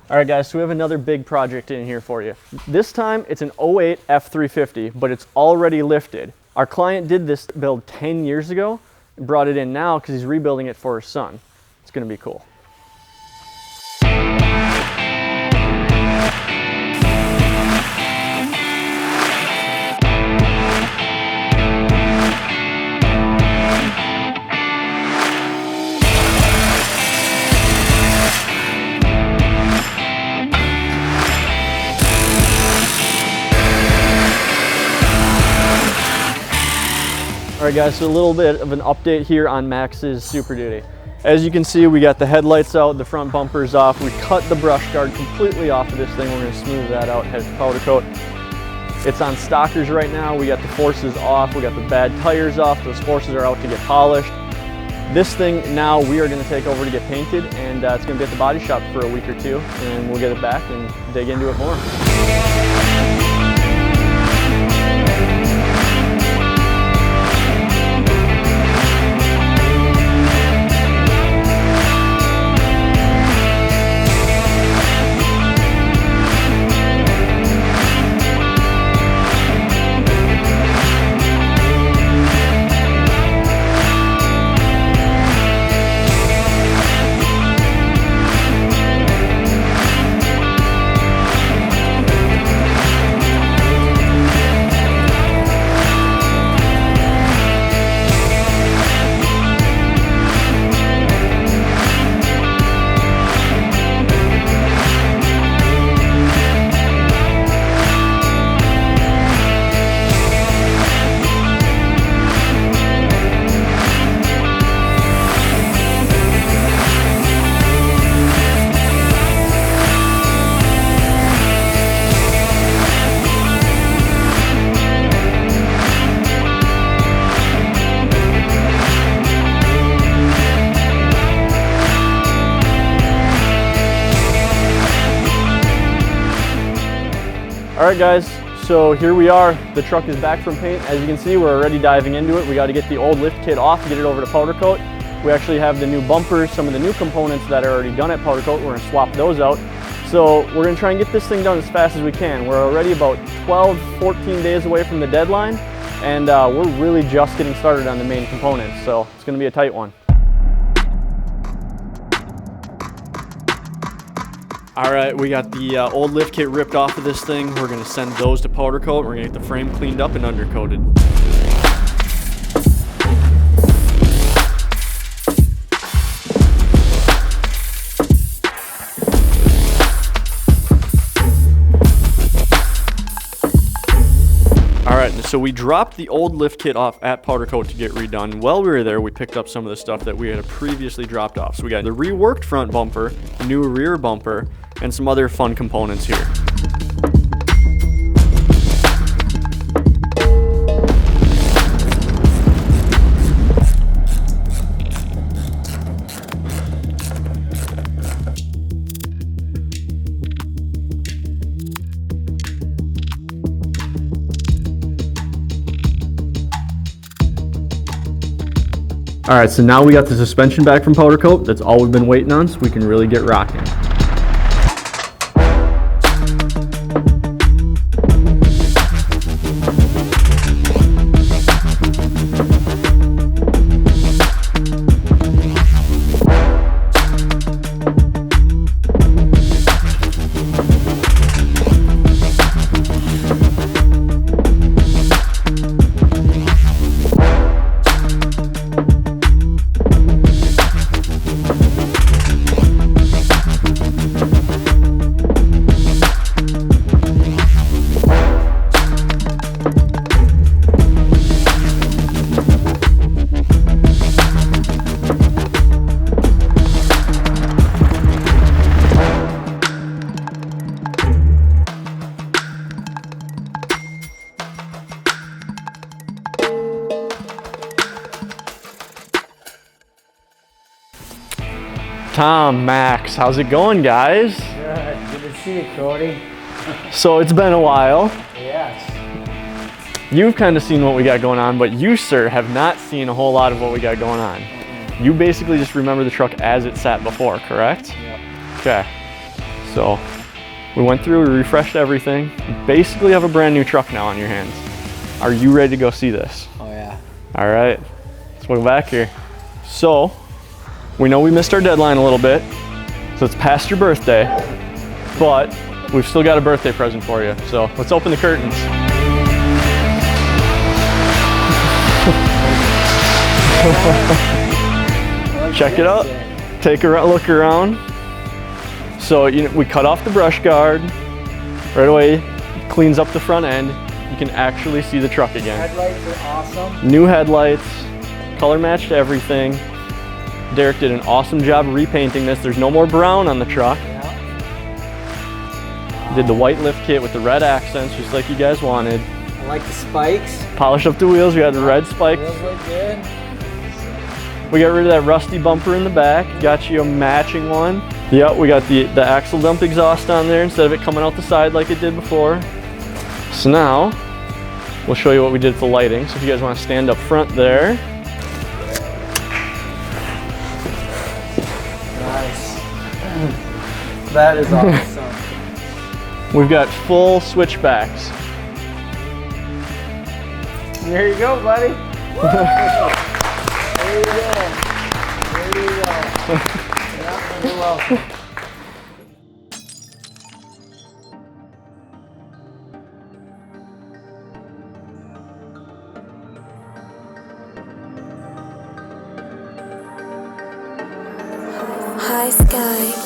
All right guys, so we have another big project in here for you. This time it's an 08 F-350, but it's already lifted. Our client did this build 10 years ago and brought it in now because he's rebuilding it for his son. It's gonna be cool. All right guys, so a little bit of an update here on Max's Super Duty. As you can see, we got the headlights out, the front bumper's off. We cut the brush guard completely off of this thing. We're gonna smooth that out, head to powder coat. It's on stockers right now. We got the forces off, we got the bad tires off. Those forces are out to get polished. This thing now we are gonna take over to get painted, and it's gonna be at the body shop for a week or two, and we'll get it back and dig into it more. All right guys, so here we are. The truck is back from paint. As you can see, we're already diving into it. We got to get the old lift kit off, get it over to powder coat. We actually have the new bumpers, some of the new components that are already done at powder coat. We're gonna swap those out. So we're gonna try and get this thing done as fast as we can. We're already about 12, 14 days away from the deadline, and we're really just getting started on the main components. So it's gonna be a tight one. All right, we got the old lift kit ripped off of this thing. We're gonna send those to powder coat. We're gonna get the frame cleaned up and undercoated. All right, so we dropped the old lift kit off at powder coat to get redone. While we were there, we picked up some of the stuff that we had previously dropped off. So we got the reworked front bumper, new rear bumper, and some other fun components here. All right, so now we got the suspension back from powder coat. That's all we've been waiting on, so we can really get rocking. Tom, Max, how's it going, guys? Good to see you, Cody. So it's been a while. Yes. You've kind of seen what we got going on, but you, sir, have not seen a whole lot of what we got going on. You basically just remember the truck as it sat before, correct? Yep. Okay. So we went through, we refreshed everything. You basically have a brand new truck now on your hands. Are you ready to go see this? Oh yeah. All right, let's go back here. So we know we missed our deadline a little bit, so it's past your birthday, but we've still got a birthday present for you. So let's open the curtains. Check it out. Take a look around. So we cut off the brush guard. Right away, it cleans up the front end. You can actually see the truck again. Headlights are awesome. New headlights, color matched everything. Derek did an awesome job repainting this. There's no more brown on the truck. Yeah. Did the white lift kit with the red accents, just like you guys wanted. I like the spikes. Polish up the wheels, we got the red spikes. Wheels look good. We got rid of that rusty bumper in the back. Got you a matching one. Yep, we got the axle dump exhaust on there instead of it coming out the side like it did before. So now, we'll show you what we did for the lighting. So if you guys want to stand up front there. Nice. That is awesome. We've got full switchbacks. There you go, buddy. There you go. There you go. Yeah, you're welcome. High sky.